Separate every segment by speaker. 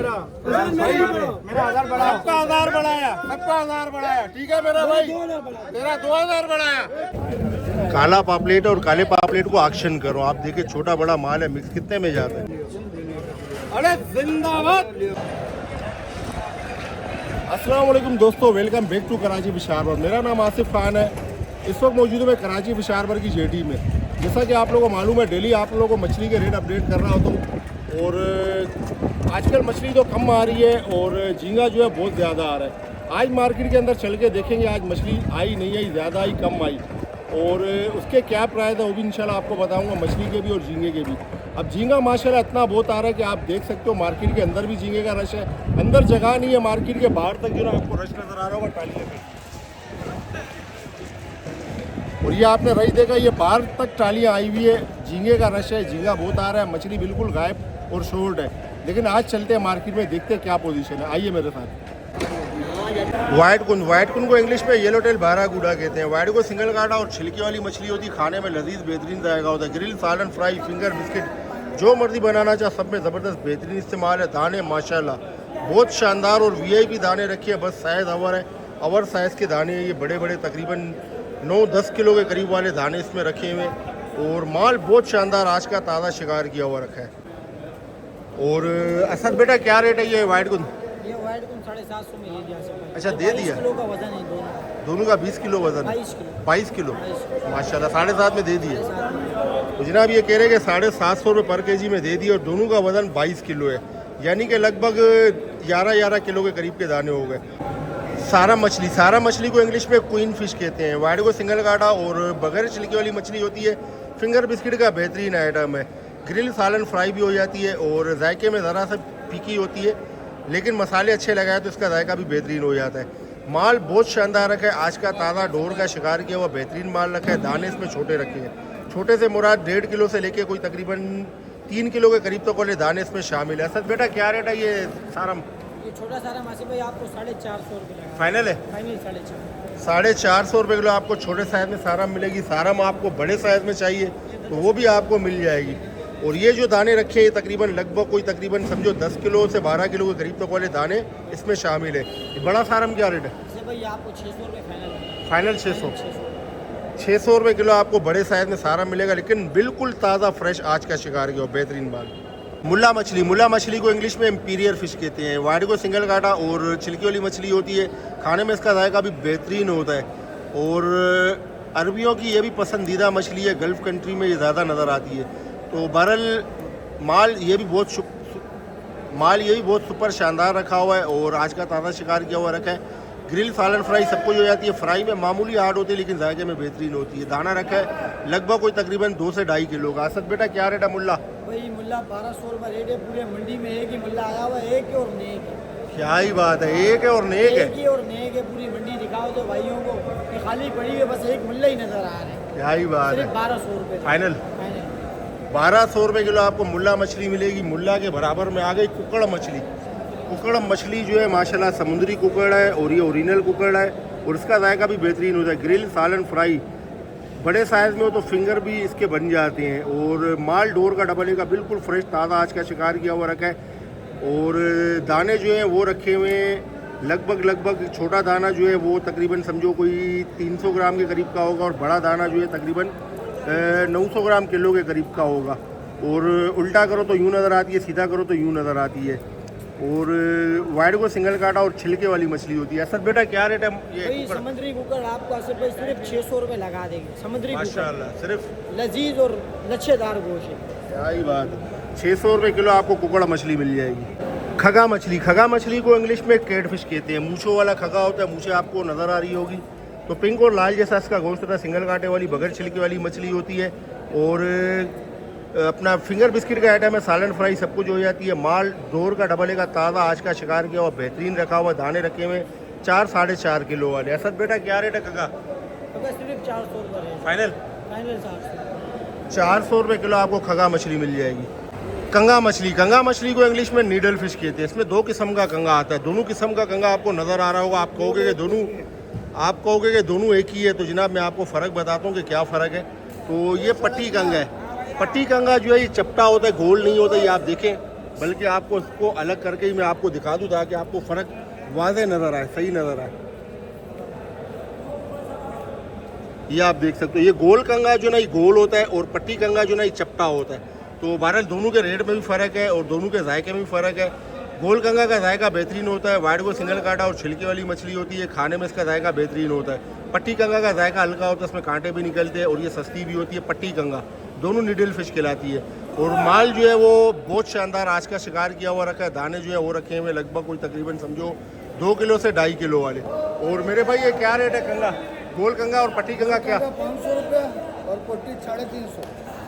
Speaker 1: मेरा मेरा 1000 बढ़ाया, सबका 1000 बढ़ाया, सबका 1000 बढ़ाया। ठीक है मेरा भाई, तेरा 2000 बढ़ाया। काला पापलेट और काले पापलेट को ऑक्शन करो। आप देखिए छोटा बड़ा माल है, मिक्स कितने में जाता है। अरे जिंदाबाद। अस्सलाम वालेकुम दोस्तों, वेलकम बैक टू कराची बिशारवर। मेरा नाम आसिफ खान है। इस वक्त मौजूद हूँ मैं कराची बिशारवर की जेटी में। जैसा कि आप लोगों को मालूम है, डेली आप लोगों को मछली के रेट अपडेट कर रहा होता हूँ। और आजकल मछली तो कम आ रही है और झींगा जो है बहुत ज़्यादा आ रहा है। आज मार्केट के अंदर चल के देखेंगे आज मछली आई नहीं आई, ज़्यादा आई कम आई, और उसके क्या प्राइस है वो भी इंशाल्लाह आपको बताऊंगा, मछली के भी और झींगे के भी। अब झींगा माशाल्लाह इतना बहुत आ रहा है कि आप देख सकते हो मार्केट के अंदर भी झींगे का रश है। अंदर जगह नहीं है, मार्केट के बाहर तक जो है आपको रश नज़र आ रहा होगा टालियों पे। और ये आपने रही देखा, ये बाहर तक टालियाँ आई हुई है, झींगे का रश है, झींगा बहुत आ रहा है, मछली बिल्कुल गायब और शॉर्ट है। लेकिन आज चलते हैं मार्केट में, देखते हैं क्या पोजीशन है। आइए मेरे साथ। वाइट कुन को इंग्लिश में येलो टेल बारागुडा कहते हैं। वाइट को सिंगल काटा और छिलकी वाली मछली होती है, खाने में लजीज बेहतरीन जाएगा होता है। ग्रिल, सालन, फ्राई, फिंगर, बिस्किट जो मर्जी बनाना चाहे सब में ज़बरदस्त बेहतरीन इस्तेमाल है। दाने माशाल्लाह बहुत शानदार और वीआईपी दाने रखे हैं। बस साइज़ अवर है, अवर साइज़ के दाने हैं ये, बड़े बड़े तकरीबन 9-10 किलो के करीब वाले दाने इसमें रखे हुए। और माल बहुत शानदार आज का ताज़ा शिकार किया हुआ रखा है। और असद बेटा क्या रेट है ये वाइट गुन?
Speaker 2: ये वाइट गुन 750 में ये दिया सर।
Speaker 1: अच्छा दे दिया।
Speaker 2: 22 किलो का वजन है
Speaker 1: दोनों का 20 किलो वजन, 22 किलो माशाल्लाह 7.5 में दे दिए। तो जनाब ये कह रहे हैं कि 750 रुपये पर केजी में दे दिए और दोनों का वजन 22 किलो है, यानी कि लगभग 11 किलो के करीब के दाने हो गए। सारा मछली को इंग्लिश में क्वीन फिश कहते हैं। वाइट को सिंगल काटा और बगैर छिलकी वाली मछली होती है। फिंगर बिस्किट का बेहतरीन आइटम है। ग्रिल, सालन, फ्राई भी हो जाती है और जायके में ज़रा सा फीकी होती है, लेकिन मसाले अच्छे लगाए तो इसका जायका भी बेहतरीन हो जाता है। माल बहुत शानदार रखा है, आज का ताज़ा ढोर का शिकार किया हुआ बेहतरीन माल रखा है। दाने इसमें छोटे रखे हैं, छोटे से मुराद 1.5 किलो से लेके कोई तकरीबन 3 किलो के करीब तक वाले दाने इसमें शामिल है। असद बेटा क्या रेट है ये सारा?
Speaker 2: ये छोटा सारा मासी भाई आपको 450 रुपये
Speaker 1: फाइनल है,
Speaker 2: फाइनल 450।
Speaker 1: 450 रुपये किलो आपको छोटे साइज़ में सारा मिलेगी। सारा में आपको बड़े साइज़ में चाहिए तो वो भी आपको मिल जाएगी। और ये जो दाने रखे हैं तकरीबन लगभग कोई तकरीबन समझो 10 किलो से 12 किलो के करीब तक वाले दाने इसमें शामिल है। ये बड़ा सारा में क्या रेट है?
Speaker 2: इसे भाई आपको 600 रुपये
Speaker 1: फाइनल 600 रुपये किलो आपको बड़े साइज़ में सारा मिलेगा, लेकिन बिल्कुल ताज़ा फ्रेश आज का शिकार किया बेहतरीन माल। मुल्ला मछली को इंग्लिश में इम्पीरियर फिश कहते हैं। वाइट को सिंगल काटा और छिलकी वाली मछली होती है, खाने में इसका जायका भी बेहतरीन होता है। और अरबियों की ये भी पसंदीदा मछली है, गल्फ़ कंट्री में ये ज़्यादा नज़र आती है। तो बहरहाल माल ये भी बहुत सुपर शानदार रखा हुआ है और आज का ताज़ा शिकार किया हुआ रखा है। ग्रिल, सालन, फ्राई सब कुछ हो जाती है। फ्राई में मामूली हार्ड होती है लेकिन जायके में बेहतरीन होती है। दाना रखा है लगभग कोई तकरीबन 2 से 2.5 किलो का। असद बेटा क्या रेट है मुल्ला?
Speaker 2: भाई मुल्ला 1200 रुपये रेट है। पूरे मंडी में एक ही मुल्ला आया हुआ है, एक ही और नेक है।
Speaker 1: क्या ही बात है, एक है और नेक है।
Speaker 2: एक ही और नेक है। पूरी मंडी दिखाओ तो भाइयों को कि खाली पड़ी है, बस एक मुल्ला ही नजर आ रहा है।
Speaker 1: क्या ही बात है।
Speaker 2: 1200 रुपये
Speaker 1: फाइनल 1200 रुपये किलो आपको मुल्ला मछली मिलेगी। मुल्ला के बराबर में आ गई कुकड़ मछली जो है माशाल्लाह समुद्री कुकड़ है और ये ओरिजिनल कुकड़ है और इसका जायका भी बेहतरीन होता है। ग्रिल, सालन, फ्राई बड़े साइज़ में हो तो फिंगर भी इसके बन जाते हैं। और माल डोर का डबल का बिल्कुल फ्रेश ताज़ा आज का शिकार किया हुआ रखा है। और दाने जो हैं वो रखे हुए हैं लगभग छोटा दाना जो है वो तकरीबन समझो कोई 300 ग्राम के करीब का होगा और बड़ा दाना जो है तकरीबन 900 ग्राम किलो के करीब का होगा। और उल्टा करो तो यूँ नज़र आती है, सीधा करो तो यूँ नज़र आती है। और वाइट को सिंगल काटा और छिलके वाली मछली होती है। असद बेटा क्या रेट है ये?
Speaker 2: समुद्री कुकर आपको असद भाई सिर्फ 600 रुपये लगा देंगे। समुद्री
Speaker 1: माशाल्लाह सिर्फ
Speaker 2: लजीज और लच्छेदार गोश्त है।
Speaker 1: क्या ही बात है। 600 रुपये किलो आपको कुकड़ मछली मिल जाएगी। खगा मछली को इंग्लिश में कैट फिश कहते हैं। मूछों वाला खगा होता है, मूछें आपको नज़र आ रही होगी। तो पिंक और लाल जैसा इसका गोश्त होता है। सिंगल कांटे वाली बगैर छिलके वाली मछली होती है। और अपना फिंगर बिस्किट का आइटम है, सालन, फ्राई सब कुछ हो जाती है। माल डोर का डबल का ताज़ा आज का शिकार किया हुआ बेहतरीन रखा हुआ। दाने रखे हुए 4-4.5 किलो वाले। असद बेटा क्या रेट है खगा?
Speaker 2: सिर्फ 400 रुपये
Speaker 1: फाइनल
Speaker 2: 400
Speaker 1: रुपये किलो आपको खगा मछली मिल जाएगी। कंगा मछली को इंग्लिश में नीडल फिश कहते हैं। इसमें 2 किस्म का कंगा आता है। दोनों किस्म का कंगा आपको नज़र आ रहा होगा। आप कहोगे कि दोनों एक ही है, तो जनाब मैं आपको फ़र्क बताता हूँ कि क्या फ़र्क है। तो ये पट्टी कंगा है। पट्टी कंगा जो है ये चपटा होता है, गोल नहीं होता। ये आप देखें बल्कि आपको इसको अलग करके ही मैं आपको दिखा दूँ ताकि आपको फ़र्क वाज़े नज़र आए, सही नज़र आए। ये आप देख सकते हो, ये गोल कंगा जो ना ये गोल होता है और पट्टी कंगा जो ना ये चपटा होता है। तो बहरहाल दोनों के रेट में भी फ़र्क है और दोनों के जायके में भी फ़र्क है। गोल कंगा का जायका बेहतरीन होता है, वाइट को सिंगल कांटा और छिलके वाली मछली होती है, खाने में इसका जायका बेहतरीन होता है। पट्टी कंगा का जायका हल्का होता है, इसमें कांटे भी निकलते हैं और ये सस्ती भी होती है। पट्टी कंगा दोनों निडल फिश कहलाती है और माल जो है वो बहुत शानदार आज का शिकार किया हुआ रखा है। दाने जो है वो रखे हुए लगभग कोई तकरीबन समझो 2 किलो से 2.5 किलो वाले। और मेरे भाई ये क्या रेट है कंगा, गोल कंगा और पट्टी कंगा क्या?
Speaker 2: 500 रुपया और पट्टी 350।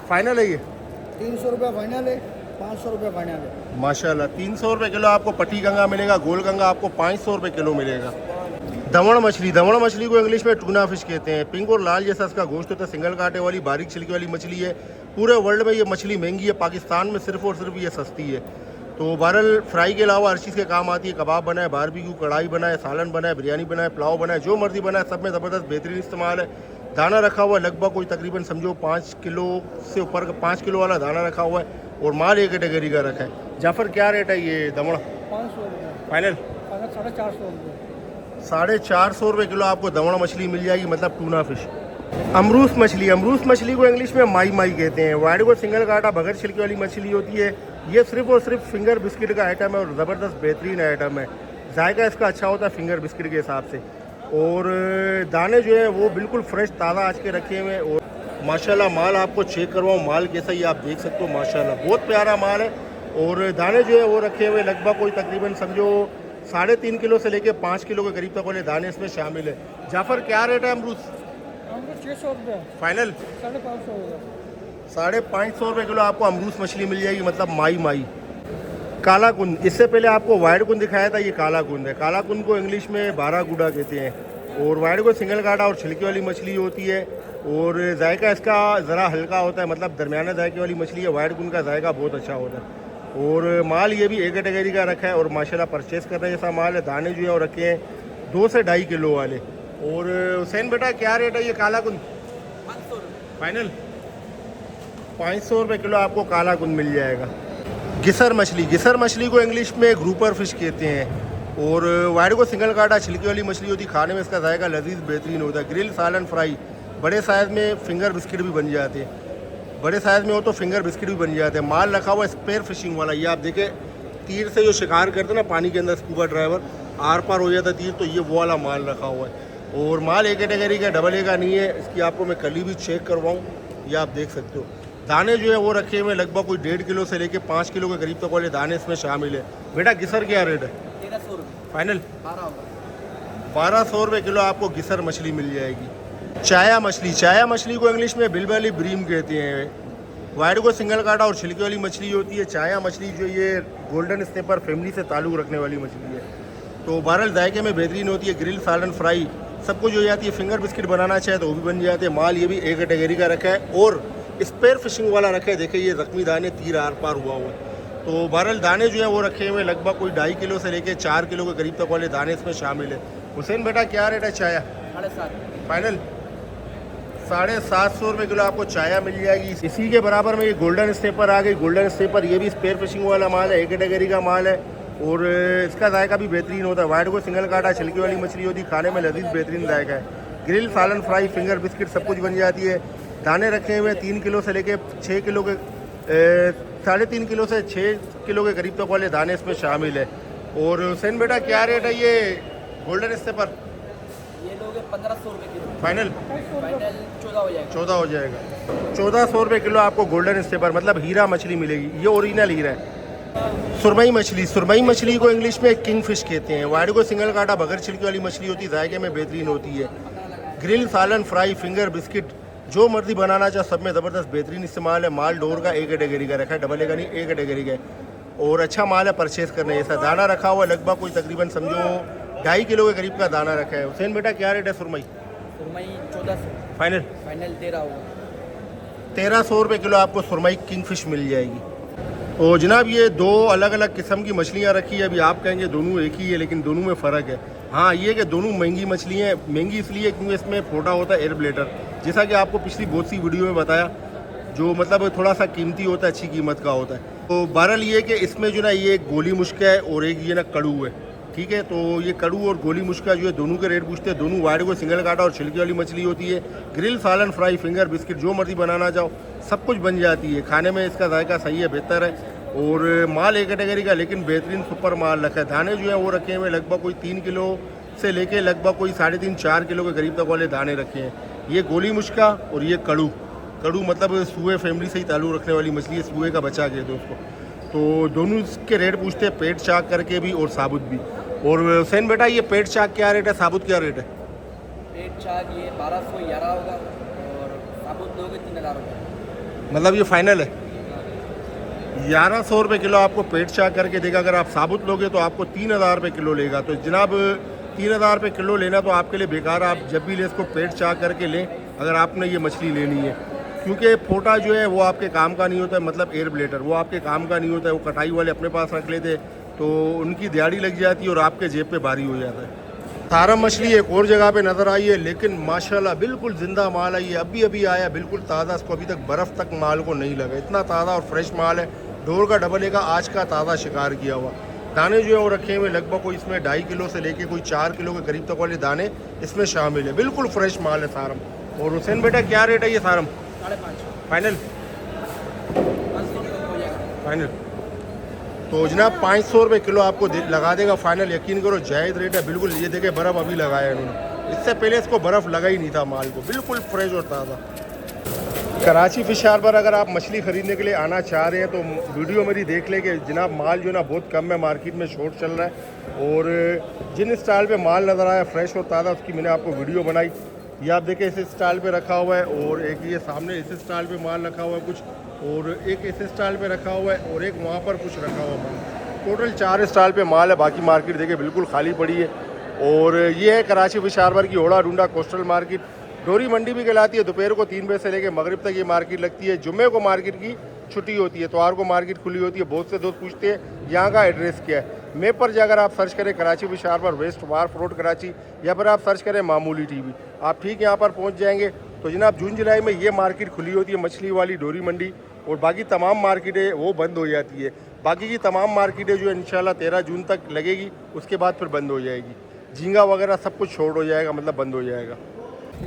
Speaker 1: फाइनल है ये?
Speaker 2: 300 रुपया फाइनल है, 500 रुपया फाइनल है।
Speaker 1: माशाल्लाह 300 रुपये किलो आपको पट्टी कंगा मिलेगा, गोल कंगा आपको 500 रुपये किलो मिलेगा। दमड़ मछली को इंग्लिश में टूना फिश कहते हैं। पिंक और लाल जैसा इसका गोश्त होता है, सिंगल कांटे वाली बारीक छिलके वाली मछली है। पूरे वर्ल्ड में ये मछली महंगी है, पाकिस्तान में सिर्फ और सिर्फ ये सस्ती है। तो बहरहाल फ्राई के अलावा हर चीज़ के काम आती है। कबाब बनाए, बारबेक्यू, कढ़ाई बनाए, सालन बनाए, बिरयानी बनाए, पुलाव बनाए, जो मर्जी बनाए, सब में ज़बरदस्त बेहतरीन इस्तेमाल है। दाना रखा हुआ है लगभग कोई तकरीबन समझो 5 किलो से ऊपर का 5 किलो वाला दाना रखा हुआ है और माल एक कैटेगरी का रखा है। जाफर क्या रेट है ये दमड़ा?
Speaker 2: 500 रुपया
Speaker 1: फाइनल
Speaker 2: 450 रुपये।
Speaker 1: 450 रुपये किलो आपको दमड़ा मछली मिल जाएगी, मतलब टूना फिश। अमरूस मछली को इंग्लिश में माई कहते हैं। वाइड को सिंगल कांटा बगैर छिलके वाली मछली होती है। ये सिर्फ और सिर्फ फिंगर बिस्किट का आइटम है और ज़बरदस्त बेहतरीन आइटम है। जायका इसका अच्छा होता है फिंगर बिस्किट के हिसाब से। और दाने जो है वो बिल्कुल फ्रेश ताज़ा आज के रखे हुए हैं। और माशाल्लाह माल आपको चेक करवाऊँ, माल कैसा ही आप देख सकते हो, माशाल्लाह बहुत प्यारा माल है। और दाने जो है वो रखे हुए लगभग कोई तकरीबन समझो 3.5 किलो से लेके 5 किलो के करीब तक वाले दाने इसमें शामिल है। जाफर क्या रेट है अमरूद?
Speaker 2: 600 रुपया
Speaker 1: फाइनल
Speaker 2: 550 होगा।
Speaker 1: 550 रुपये किलो आपको अमरूस मछली मिल जाएगी, मतलब माई। काला कुंद, इससे पहले आपको वाइट कुंद दिखाया था, ये काला कुंद है। काला कुंद को इंग्लिश में बारा गुडा कहते हैं। और वाइट को सिंगल कांटा और छिलके वाली मछली होती है और जायका इसका ज़रा हल्का होता है, मतलब दरमियाना जायके वाली मछली है। वाइट कुंद का जायका बहुत अच्छा होता है और माल ये भी एक कैटेगरी का रखा है और माशाल्लाह परचेज़ करने जैसा माल है। दाने जो है वो रखे हैं 2 से 2.5 किलो वाले। और हुसैन बेटा क्या रेट है ये काला कुंद?
Speaker 2: 500
Speaker 1: फाइनल 500 रुपये किलो आपको काला कुंद मिल जाएगा। गिसर मछली को इंग्लिश में ग्रुपर फिश कहते हैं। और वाइट को सिंगल कांटा छिलके वाली मछली होती है। खाने में इसका जायका लजीज बेहतरीन होता है। ग्रिल, सालन, फ्राई, बड़े साइज़ में फिंगर बिस्किट भी बन जाते हैं। बड़े साइज़ में हो तो फिंगर बिस्किट भी बन जाते हैं। माल रखा हुआ स्पेयर फिशिंग वाला, ये आप देखें तीर से जो शिकार करते हैं ना पानी के अंदर, स्कूबा ड्राइवर आर पार हो जाता है तीर, तो ये वो वाला माल रखा हुआ है। और माल एक कैटेगरी का, डबल ए का नहीं है। इसकी आपको मैं कली भी चेक करवाऊँ, ये आप देख सकते हो। दाने जो है वो रखे हुए लगभग कोई 1.5 किलो से लेके 5 किलो के करीब तक वाले दाने इसमें शामिल है। बेटा गिसर क्या रेट है?
Speaker 2: 1300 रुपये
Speaker 1: फाइनल
Speaker 2: 1200
Speaker 1: रुपये किलो आपको गिसर मछली मिल जाएगी। चाया मछली को इंग्लिश में बिलबली ब्रीम कहते हैं। वाइट को सिंगल कांटा और छिलके वाली मछली होती है। चाया मछली जो ये गोल्डन स्नेपर फैमिली से ताल्लुक़ रखने वाली मछली है। तो बहरहाल जायके में बेहतरीन होती है। ग्रिल, सालन, फ्राई सब कुछ हो जाती है। फिंगर बिस्किट बनाना चाहे तो वो भी बन जाते हैं। माल ये भी एक कैटेगरी का रखा है और स्पेयर फिशिंग वाला रखा है। देखिए ये जख्मी दाने तीर आर पार हुआ है। तो बहरहाल दाने जो है वो रखे हुए लगभग कोई 2.5 किलो से लेके 4 किलो के करीब तक वाले दाने इसमें शामिल है। हुसैन बेटा क्या रेट है चाया?
Speaker 2: 750
Speaker 1: फाइनल 750 रुपये किलो आपको चाया मिल जाएगी। इसी के बराबर में ये गोल्डन स्नेपर आ गई। गोल्डन स्नेपर ये भी स्पेयर फिशिंग वाला माल है, एक कैटेगरी का माल है और इसका जायका भी बेहतरीन होता है। वाइट को सिंगल कांटा छिलके वाली मछली होती है। खाने में लजीज बेहतरीन जायका है। ग्रिल, सालन, फ्राई, फिंगर बिस्किट सब कुछ बन जाती है। दाने रखे हुए 3 किलो से लेके 6 किलो के 3.5 किलो से 6 किलो के करीब तक वाले दाने इसमें शामिल है। और हुसैन बेटा क्या रेट है ये गोल्डन स्नेपर?
Speaker 2: ये लोगे 1500 रुपये किलो।
Speaker 1: फाइनल
Speaker 2: 14 हो जाएगा।
Speaker 1: 14 हो जाएगा। 1400 रुपये किलो आपको गोल्डन स्नेपर मतलब हीरा मछली मिलेगी। ये ओरिजिनल हीरा है। सुरमई मछली को इंग्लिश में किंग फिश कहते हैं। वाइट को सिंगल कांटा बगैर छिलके वाली मछली होती है। जायके में बेहतरीन होती है। ग्रिल, सालन, फ्राई, फिंगर बिस्किट जो मर्जी बनाना चाहे सब में ज़बरदस्त बेहतरीन इस्तेमाल है। माल डोर का एक कैटेगरी का रखा है, डबल ए का नहीं, एक कैटेगरी का है और अच्छा माल है परचेस करने जैसा। दाना रखा हुआ है लगभग कोई तकरीबन समझो 2.5 किलो के करीब का दाना रखा है। हुसैन बेटा क्या रेट है सुरमई?
Speaker 2: 1400
Speaker 1: फाइनल
Speaker 2: 13 होगा।
Speaker 1: 1300 रुपये किलो आपको सुरमई किंग फिश मिल जाएगी। तो जनाब ये 2 अलग अलग किस्म की मछलियाँ रखी है। अभी आप कहेंगे दोनों एक ही है, लेकिन दोनों में फ़र्क है। हाँ ये कि दोनों महंगी मछलियाँ हैं। महंगी इसलिए क्योंकि इसमें फोटा होता है एयर ब्लेडर, जैसा कि आपको पिछली बहुत सी वीडियो में बताया, जो मतलब थोड़ा सा कीमती होता है, अच्छी कीमत का होता है। तो बहरहाल ये कि इसमें जो ना ये गोली मुश्का है और एक ये ना कड़ू है, ठीक है। तो ये कड़ू और गोली मुश्का जो है दोनों के रेट पूछते हैं। दोनों वाइड को सिंगल काटा और छिलकी वाली मछली होती है। ग्रिल, सालन, फ्राई, फिंगर, बिस्किट जो मर्जी बनाना चाहो सब कुछ बन जाती है। खाने में इसका जायका सही है, बेहतर है। और माल एक कैटेगरी का लेकिन बेहतरीन सुपर माल रखा है। दाने जो है वो रखे हुए लगभग कोई 3 किलो से लेके लगभग कोई 3.5-4 किलो के करीब तक वाले दाने रखे हैं। ये गोली मुश्का और ये कड़ू। कड़ू मतलब सूए फैमिली से ही ताल्लुक़ रखने वाली मछली है, सूए का बच्चा कहते हैं उसको। तो दोनों के रेट पूछते हैं, पेट चाक करके भी और साबुत भी। और हुसैन बेटा ये पेट चाक क्या रेट है, साबुत क्या रेट है?
Speaker 2: पेट चाक ये 1211 होगा और साबुत लोगे 3000 होगा।
Speaker 1: मतलब ये फाइनल है 1100 रुपये किलो आपको पेट चाक करके देगा। अगर आप साबुत लोगे तो आपको 3000 रुपये किलो लेगा। तो जनाब 3000 रुपये किलो लेना तो आपके लिए बेकार। आप जब भी ले इसको पेट चाक करके लें अगर आपने ये मछली लेनी है, क्योंकि फोटा जो है वो आपके काम का नहीं होता है, मतलब एयर ब्लेडर वो आपके काम का नहीं होता है। वो कटाई वाले अपने पास रख लेते तो उनकी दिहाड़ी लग जाती है और आपके जेब पे भारी हो जाता है। तारा मछली एक और जगह पे नज़र आई है लेकिन माशाल्लाह बिल्कुल ज़िंदा माल है। ये अभी आया बिल्कुल ताज़ा, इसको अभी तक बर्फ़ तक माल को नहीं लगा, इतना ताज़ा और फ्रेश माल है। डोर का डबल का आज का ताज़ा शिकार किया हुआ। दाने जो है वो रखे हुए लगभग कोई इसमें 2.5 किलो से लेके कोई 4 किलो के करीब तक वाले दाने इसमें शामिल है। बिल्कुल फ्रेश माल है सारम। और हुसैन बेटा क्या रेट है ये सारम?
Speaker 2: 5.5
Speaker 1: फाइनल फाइनल। तो जनाब 500 रुपये किलो आपको लगा देगा फाइनल। यकीन करो जायज़ रेट है बिल्कुल। ये देखे बर्फ़ अभी लगाया इन्होंने, इससे पहले इसको बर्फ़ लगा ही नहीं था माल को, बिल्कुल फ्रेश और ताज़ा। कराची फ़िश हार्बर अगर आप मछली ख़रीदने के लिए आना चाह रहे हैं तो वीडियो मेरी देख लें कि जनाब माल जो है ना बहुत कम है, मार्केट में शॉर्ट चल रहा है। और जिन स्टाइल पे माल नज़र आया फ्रेश और ताज़ा उसकी मैंने आपको वीडियो बनाई। ये आप देखें इस स्टाइल पे रखा हुआ है और एक ये सामने इस स्टाइल पे माल रखा हुआ है कुछ, और एक इस स्टाइल पे रखा हुआ है और एक वहाँ पर कुछ रखा हुआ माल। टोटल 4 स्टाइल पे माल है। बाकी मार्केट देखे बिल्कुल खाली पड़ी है। और ये है कराची फ़िश हार्बर की ओड़ा डूंडा कोस्टल मार्केट। डोरी मंडी भी कहलाती है। दोपहर को 3 बजे से लेकर मगरिब तक ये मार्केट लगती है। जुम्मे को मार्केट की छुट्टी होती है, इतवार को मार्केट खुली होती है। बहुत से दोस्त पूछते हैं यहाँ का एड्रेस क्या है। मैप पर जाकर आप सर्च करें Karachi fish harbour west wharf road Karachi, या फिर आप सर्च करें मामूली टीवी, आप ठीक यहाँ पर पहुँच जाएंगे। तो जनाब जून जुलाई में ये मार्केट खुली होती है मछली वाली डोरी मंडी, और बाकी तमाम मार्केटें वो बंद हो जाती है। बाकी की तमाम मार्केटें जो है इंशाल्लाह 13 जून तक लगेगी, उसके बाद फिर बंद हो जाएगी। झींगा वगैरह सब कुछ छोड़ हो जाएगा, मतलब बंद हो जाएगा।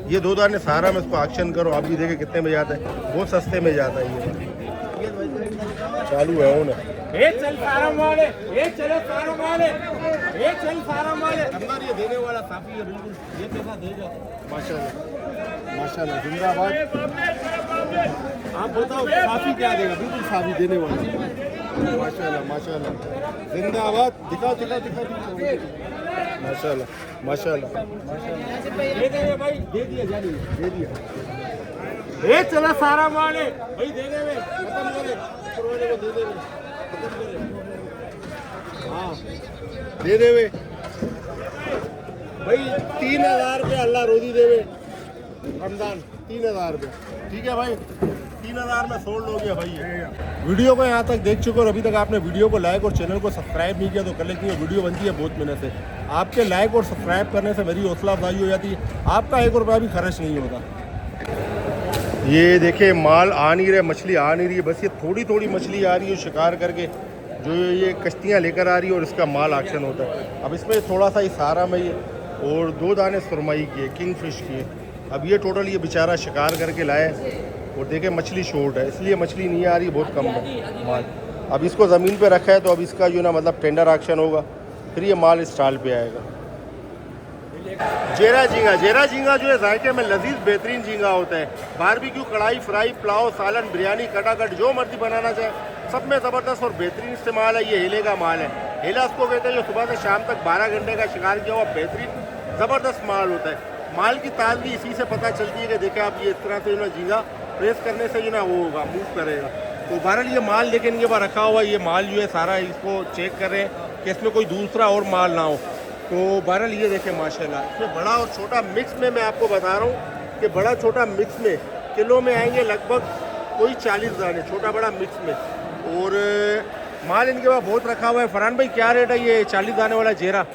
Speaker 1: ये 2 दाने सहारा में इसको ऑक्शन करो, आप भी देखें कितने में जाता है, बहुत सस्ते में जाता है। ये चालू है वो
Speaker 3: चल फारम वाले, चलो फारम वाले, चल फारम वाले।
Speaker 1: अंदर ये देने वाला काफ़ी है बिल्कुल, ये पैसा देगा माशाल्लाह माशाल्लाह जिंदाबाद। आप बताओ साफ़ी क्या देगा? बिल्कुल साफ़ी देने वाला माशाल्लाह माशाल्लाह जिंदाबाद। दिखाओ माशाल्लाह माशाल्लाह।
Speaker 3: दे दे भाई, दे दिया जानी,
Speaker 1: दे दिया।
Speaker 3: चला सारा माले भाई, दे दे
Speaker 1: खत्म करे पुराने को, दे दे खत्म करे। हाँ दे देवे भाई 3000 रुपये अल्लाह रोजी देवे रमजान 3000 रुपये, ठीक है भाई। 3000 में 100 लोग हैं भाई। वीडियो को यहाँ तक देख चुके और अभी तक आपने वीडियो को लाइक और चैनल को सब्सक्राइब नहीं किया तो कर लेती है। वीडियो बनती है बहुत मेहनत से, आपके लाइक और सब्सक्राइब करने से मेरी हौसला अफजाई हो जाती है। आपका 1 रुपया भी खर्च नहीं होता। ये देखिए माल आ नहीं रहा, मछली आ नहीं रही है, बस ये थोड़ी थोड़ी मछली आ रही है शिकार करके, जो ये कश्तियाँ लेकर आ रही है और इसका माल ऑक्शन होता है। अब इसमें थोड़ा सा इशारा में ये और 2 दाने सुरमई के किंग फिश के। अब ये टोटल ये बेचारा शिकार करके लाए और देखे मछली शॉर्ट है, इसलिए मछली नहीं आ रही, बहुत कम है माल। अब इसको ज़मीन पे रखा है तो अब इसका जो ना मतलब टेंडर ऑक्शन होगा, फिर ये माल स्टॉल पे आएगा। जेरा झींगा जो है जायके में लजीज बेहतरीन झींगा होता है। बारबेक्यू, कढ़ाई, फ्राई, पुलाव, सालन, बिरयानी, कटाकट जो मर्जी बनाना चाहे सब में ज़बरदस्त और बेहतरीन इस्तेमाल है। ये हेले का माल है। हेला उसको कहते हैं जो सुबह से शाम तक 12 घंटे का शिकार किया हुआ बेहतरीन ज़बरदस्त माल होता है। माल की ताजगी इसी से पता चलती है कि देखें आप ये इस तरह से जो ना झींगा प्रेस करने से जो ना वो होगा, मूव करेगा। तो बहरहाल ये माल लेकिन इनके पास रखा हुआ, ये माल जो है सारा इसको चेक कर रहे हैं कि इसमें कोई दूसरा और माल ना हो। तो बहरहाल ये देखें माशाल्लाह, इसमें बड़ा और छोटा मिक्स में मैं आपको बता रहा हूँ कि बड़ा छोटा मिक्स में किलो में आएंगे लगभग कोई 40 दाने, छोटा बड़ा मिक्स में। और माल इनके पास बहुत रखा हुआ है। फरहान भाई क्या रेट है ये 40 दाने वाला जेरा?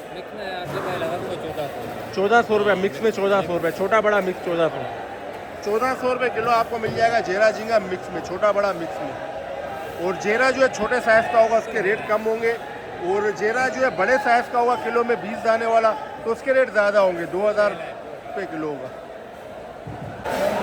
Speaker 1: 1400 रुपये मिक्स में, 1400 रुपये छोटा बड़ा मिक्स, 1400 रुपये किलो आपको मिल जाएगा जेरा झींगा मिक्स में, छोटा बड़ा मिक्स में। और जेरा जो है छोटे साइज़ का होगा उसके रेट कम होंगे, और जेरा जो है बड़े साइज़ का होगा किलो में 20 दाने वाला तो उसके रेट ज़्यादा होंगे, 2000 रुपये किलो होगा।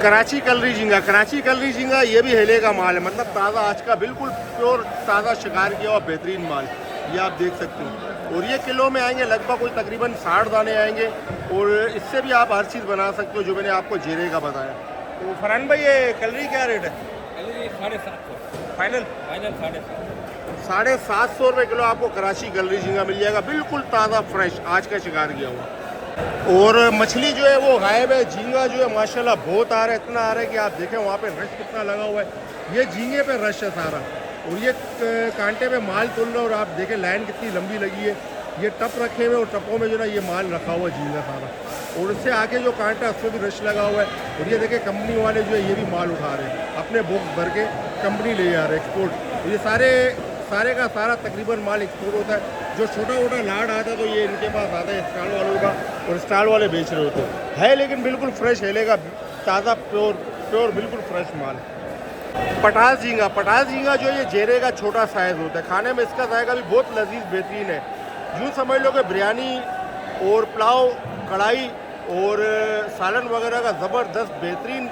Speaker 1: कराची कलरी झींगा ये भी हेले का माल है, मतलब ताज़ा आज का बिल्कुल प्योर ताज़ा शिकार किया हुआ बेहतरीन माल, ये आप देख सकते हो। और ये किलो में आएंगे लगभग कोई तकरीबन 60 दाने आएंगे, और इससे भी आप हर चीज़ बना सकते हो जो मैंने आपको जेरे का बताया। तो फरहान भाई ये कलरी क्या रेट है?
Speaker 2: 750
Speaker 1: फाइनल
Speaker 2: 750
Speaker 1: रुपये किलो आपको कराची कलरी झींगा मिल जाएगा, बिल्कुल ताज़ा फ्रेश आज का शिकार किया हुआ। और मछली जो है वो गायब है, झींगा जो है माशाल्लाह बहुत आ रहा है, इतना आ रहा है कि आप देखें वहाँ पे रश कितना लगा हुआ है, ये झींगे पे रश है सारा, और ये कांटे पे माल तोल रहा है, और आप देखें लाइन कितनी लंबी लगी है, ये टप रखे हुए और टपों में जो ना ये माल रखा हुआ है झींगा सारा, और उससे आगे जो कांटा है उसमें भी रश लगा हुआ है। और ये देखें कंपनी वाले जो है ये भी माल उठा रहे हैं, अपने बॉक्स भर के कंपनी ले जा रहे हैं एक्सपोर्ट। ये सारे का सारा तकरीबन माल एक्सपोर्ट होता है, जो छोटा मोटा लाड आता है तो ये इनके पास आता है स्टॉल वालों का, और स्टॉल वाले बेच रहे होते हैं। लेकिन बिल्कुल फ्रेश हेलेगा, ताज़ा प्योर बिल्कुल फ्रेश माल। पटास झींगा जो ये जेरे का छोटा साइज़ होता है, खाने में इसका जायका भी बहुत लजीज बेहतरीन है, यूँ समझ लो कि बिरयानी और पुलाव कढ़ाई और सालन वगैरह का ज़बरदस्त बेहतरीन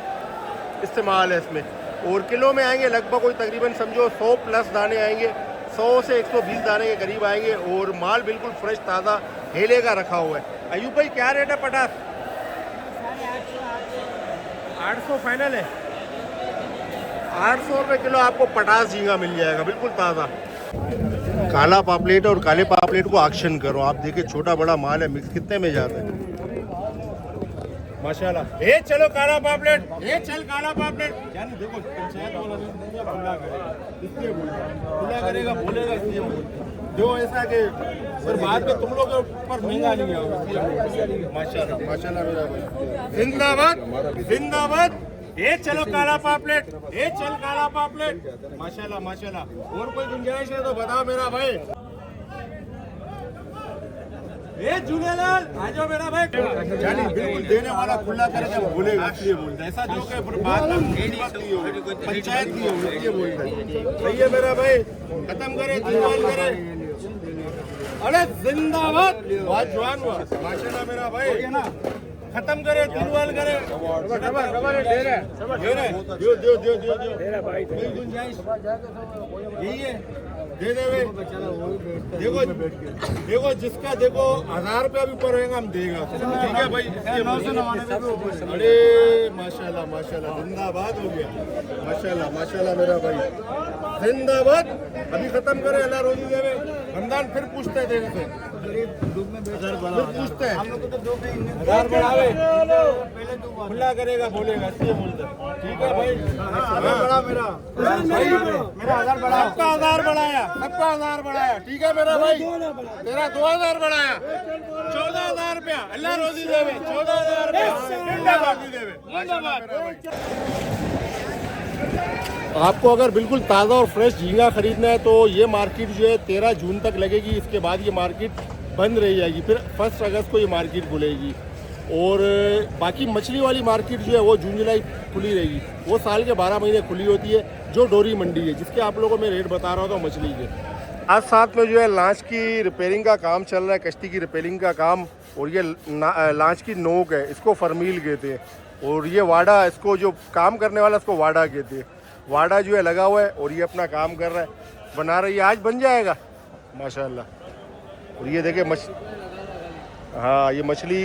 Speaker 1: इस्तेमाल है इसमें। और किलो में आएंगे लगभग कोई तकरीबन समझो 100 प्लस दाने आएंगे, 100 से 120 दाने के करीब आएंगे, और माल बिल्कुल फ्रेश ताज़ा हेले का रखा हुआ है। अयूब भाई क्या रेट है पटास? 800 फाइनल है, 800 रुपये किलो आपको पटास झींगा मिल जाएगा, बिल्कुल ताज़ा। काला पापलेट और काले पापलेट को ऑक्शन करो, आप देखिए छोटा बड़ा माल है, मिक्स कितने में जाता है माशाल्लाह।
Speaker 3: ये चलो काला पापलेट, ये चल काला पापलेट। यानी देखो पंचायत वाला खुला करेगा, इसलिए खुला करेगा, बोलेगा इसलिए जो ऐसा कि फिर बाद में तुम लोग के ऊपर महंगा नहीं होगा।
Speaker 1: माशाल्लाह मेरा भाई,
Speaker 3: जिंदाबाद। ये चलो काला पापलेट, ये चल काला पापलेट। माशाल्लाह। और कोई गुंजाइश है तो बताओ मेरा भाई। ये झूलेलाल आ जाओ मेरा भाई।
Speaker 1: यानी बिल्कुल देने वाला खुला करेगा, बोलेगा इसलिए बोलता है, ऐसा जो कि बाद में पंचायत नहीं होगी इसलिए बोलता है। सही है मेरा भाई, खत्म करे दिलवाल करे।
Speaker 3: अरे जिंदाबाद,
Speaker 1: बहुत जवान हुआ माशाल्लाह मेरा भाई,
Speaker 3: खत्म करे दिलवाल करे।
Speaker 1: कोई गुंजाइश यही है, दे दे देखो जिसका देखो 1000 रुपया भी ऊपर रहेगा हम देगा, ठीक है भाई। अरे माशाल्लाह जिंदाबाद हो गया, माशाल्लाह मेरा भाई जिंदाबाद। अभी खत्म करे, अल्लाह रोजी देवे। रमजान फिर पूछते हैं देने से, फिर पूछते हैं 1000 बढ़ावे, खुला करेगा बोलेगा इसलिए बोलते, ठीक है भाई। बड़ा मेरा 1000 बढ़ा, सबका 1000 बढ़ाया, ठीक है मेरा भाई। तेरा 2000 बढ़ाया, 14000 रुपया, अल्लाह रोजी देवे, 14000 रुपया। आपको अगर बिल्कुल ताज़ा और फ्रेश झींगा खरीदना है तो ये मार्केट जो है 13 जून तक लगेगी, इसके बाद ये मार्केट बंद रह जाएगी, फिर 1 अगस्त को ये मार्केट खुलेगी। और बाकी मछली वाली मार्केट जो है वो जून जुलाई खुली रहेगी, वो साल के 12 महीने खुली होती है, जो डोरी मंडी है जिसके आप लोगों को मैं रेट बता रहा था मछली के। आज साथ में जो है लांच की रिपेयरिंग का काम चल रहा है, कश्ती की रिपेयरिंग का काम। और ये लांच की नोक है, इसको फरमील कहते हैं, और ये वाडा, इसको जो काम करने वाला इसको वाडा कहते हैं। वाडा जो है लगा हुआ है और ये अपना काम कर रहा है, बना रही है, आज बन जाएगा माशाल्लाह। और ये देखे हाँ ये मछली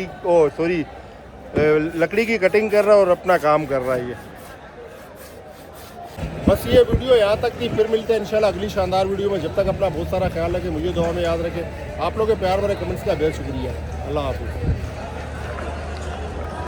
Speaker 1: लकड़ी की कटिंग कर रहा है और अपना काम कर रहा है ये। बस ये वीडियो यहाँ तक थी, फिर मिलते हैं इंशाल्लाह अगली शानदार वीडियो में। जब तक अपना बहुत सारा ख्याल रखें, मुझे दुआ में याद रखें। आप लोगों के प्यार भरे कमेंट्स का बेहद शुक्रिया। अल्लाह हाफ़िज़।